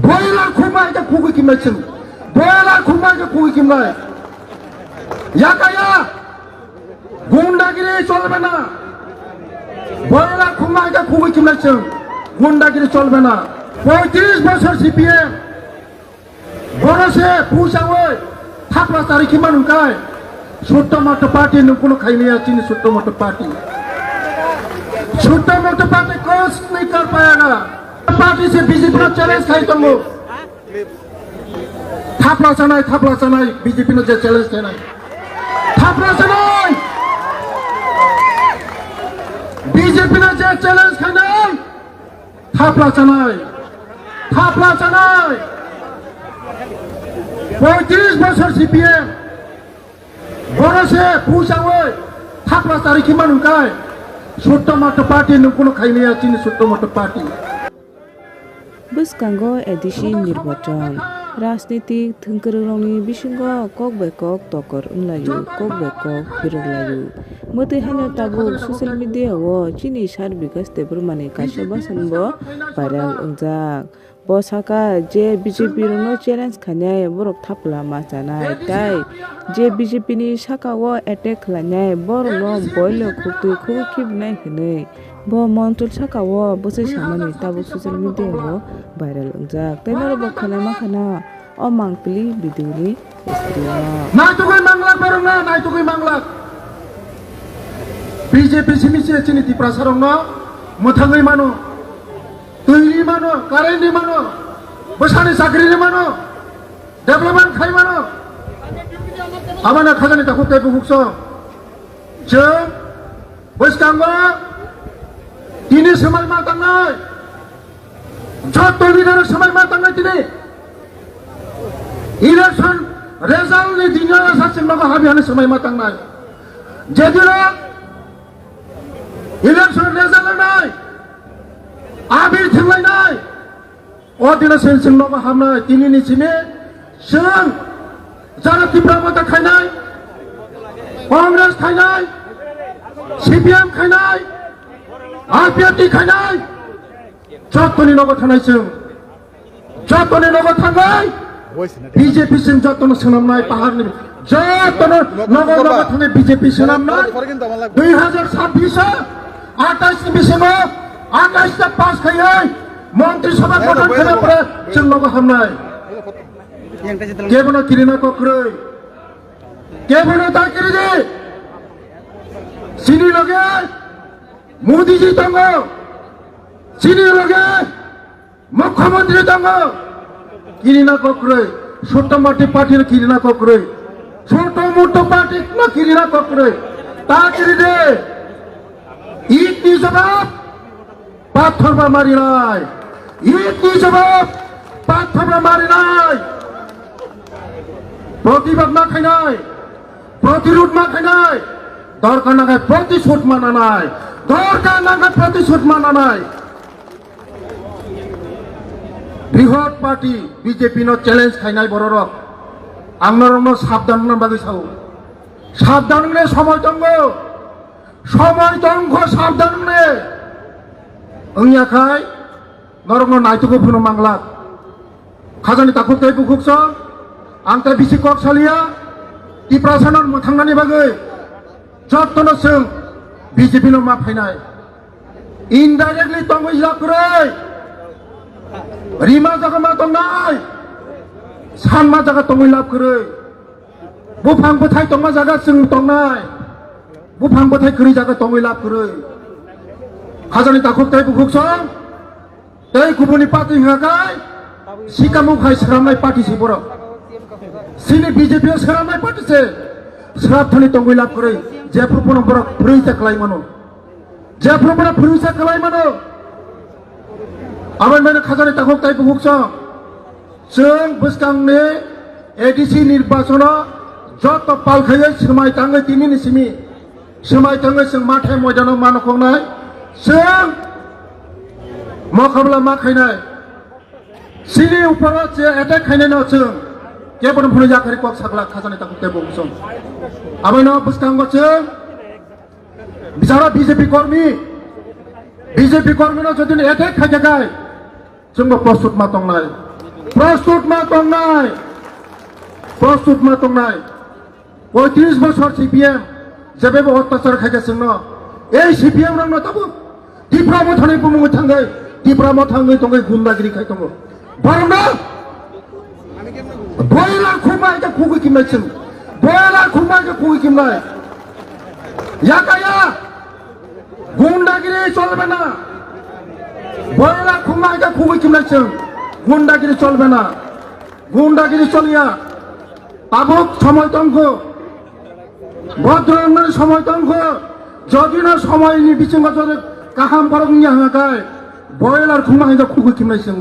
boiler খুমাই যে খুবই কিমেছেন boiler খুমাই যে খুবই কিমাই ইয়াকায়া গুন্ডাগিরি চলবে না বয়লার খুমাই যে খুবই কিমেছেন গুন্ডাগিরি চলবে না 35 বছর সিপিএম বরসে পুষাওই থাপলা তারিখি মানুকাই ছোট্ট মোটো পার্টি নুকুনো খাইलिया चीनी छोटो मोटो पार्टी कुछ नहीं कर पाएगा पार्टी से बीजेपी ने चैलेंज खाई तुमको थापला चनाई बीजेपी ने चैलेंज खाई थापला चनाई बीजेपी ने चैलेंज खाई थापला चनाई 35 বছর সিপিএম বরসে পুষাওই থাপলা তারিখি মানুকাই ছোট্ট মোটো পার্টি নুকুনো খাইलिया चीनी छोटो मोटो पार्टी Buskango edisi nirbacon राजनीतिक थोंगोरंनि बिसिंगो कक बाय कक तकर उनलायो कक बाय कक फिरलायो मते हानो ताबो ससियेल मिडियाओ चीनी सार बिकास तेबरमाने काशबा सानबो भाइराल अंजाक बसाका जे बीजेपी रनो चैलेंज खानाय बरक थापला मा जानाय ताई जे बीजेपी नि साकाओ अटैक खालायनाय बरनो बयलो खुतु खुबु खिबनाय हनै ब मन्टल साकाओ बसे सामानि ताबो ससियेल मिडियाओ भाइराल अंजाक तैनरो बखाना माखाना o mangpili biduri istriya naitugui manglak barongna naitugui manglak BJP simisi chini diprasarongno muthangui mano tuiri mano karendi mano bosani sakri mano development khai mano amana khajani ta khute bukso je boskango tini samay matangnai joto leader samay matangnai tini election result नि दिनो सासिम लगा हाबियानो समय मातांनाय जेदिनो election result नाय आबिर थंलायनाय ओ दिनो सेनसिम लगा हाबनाय तिनि निसिमे जों जारा तिब्रामता खायनाय कांग्रेस खायनाय सीपीएम खायनाय आरपीएफ खायनाय जतनि नगो थानाय जों जतनि नगो थांगाय बीजेपी सिंह जतन सोनामनाय पाहारनि जतन नगर थाने बीजेपी सोनामनाय 2026 28 नि बिसिमाव 28 ता पास खायै मंत्री सभा गठन खालामब्ला जों नगर हामनाय केबनो किरिना कक्रै केबनो दाकिरि जे सिनि लगे मोदी जी दङ सिनि लगे मुख्यमंत्री दङ किरिना कक्रै छोटो मोटो पार्टी न किरिना कक्रै छोटो मोटो पार्टी न किरिना कक्रै ताकिरि दे इतनि जवाब पाथरबा मारिनाय इतनि जवाब पाथरबा मारिनाय प्रतिबाद मा खायनाय प्रतिरोध मा खायनाय दरकार नागाय प्रतिशोध मानानाय दरकार नागाय प्रतिशोध मानानाय बृहत पार्टी बीजेपी नो चैलेंज खायनाय बररक आंनरनो साबधान ना बागै साव साबधान ने समय दंग साबधान ने अंगियाखाय नरनो नायतुको फुनो मांगला खाजानि ताखुक तै बुखुकस आंता बिसि कक सालिया तिप्रासानर मोथांनानि बागै जतनो जों बीजेपी नो मा फायनाय इनडाइरेक्टली तंगै जाखरै रिमा जगमा दंनाय सानमा जगा दंगै लाभ करै बुफां बोथाय दंमा जगा जों दंनाय बुफां बोथाय करै जगा दंगै लाभ करै खाजानि ताखुक तै बुखुकसं तै गुबुननि पार्टी हागाय सिकामु खाय सरामनाय पार्टी से बर सिनि बीजेपी सरामनाय पार्टी से सराबथानि दंगै लाभ करै जेफ्रुपन बर फुरैसा खालाय मानो जेफ्रुपन फुरैसा खालाय मानो आबाद मैंने खाजानि ताखुक तै बुखुकसं जों बुसकांनि एडिसि निर्वाचन जत पालखायै समाय थाङै दिनैनि सिमि समाय थाङै जों माथाय मैदानाव मानखंनाय जों मखाबला मा खायनाय सिनि उपराव जे एटेक खायनाय न जों केबन फुनि जाखारि कक सागला खाजानि ताखुक तै बुखुकसं आबायनो बुसकांगो जों बिचारा बीजेपी कर्मी न जदि एटेक खायजागाय जोंबो प्रस्तुत मा दंनाय প্রস্তুত মা তংনায় 35 বছর সিপিএম যেভাবে অত্যাচার খাইগাसिनो न এই সিপিএম রং তাবো টিপ্রামো থানাय बुङो थाङै টিপ্রামো थाङै तङै गुन्डागिरि खाय दङ बरना বয়লা খুমাইকে খুগি কিমনাইছিং বয়লা খুমাইকে খুগি কিমনাই ইয়াকায়া গুন্ডাগিরি চলবে না বয়লা খুমাইকে খুগি কিমনাইছিং গুন্ডাগিরি চলবে না গুন্ডাগিরি চলিয়া আবক সময় তঙ্ক ভদ্র সময় তঙ্ক যদি না সময়নি বিচিঙ্গ যদি কাহাম পারং ইয়াহাকায় বয়লার খুমাইকে খুগি কিমনাইছিং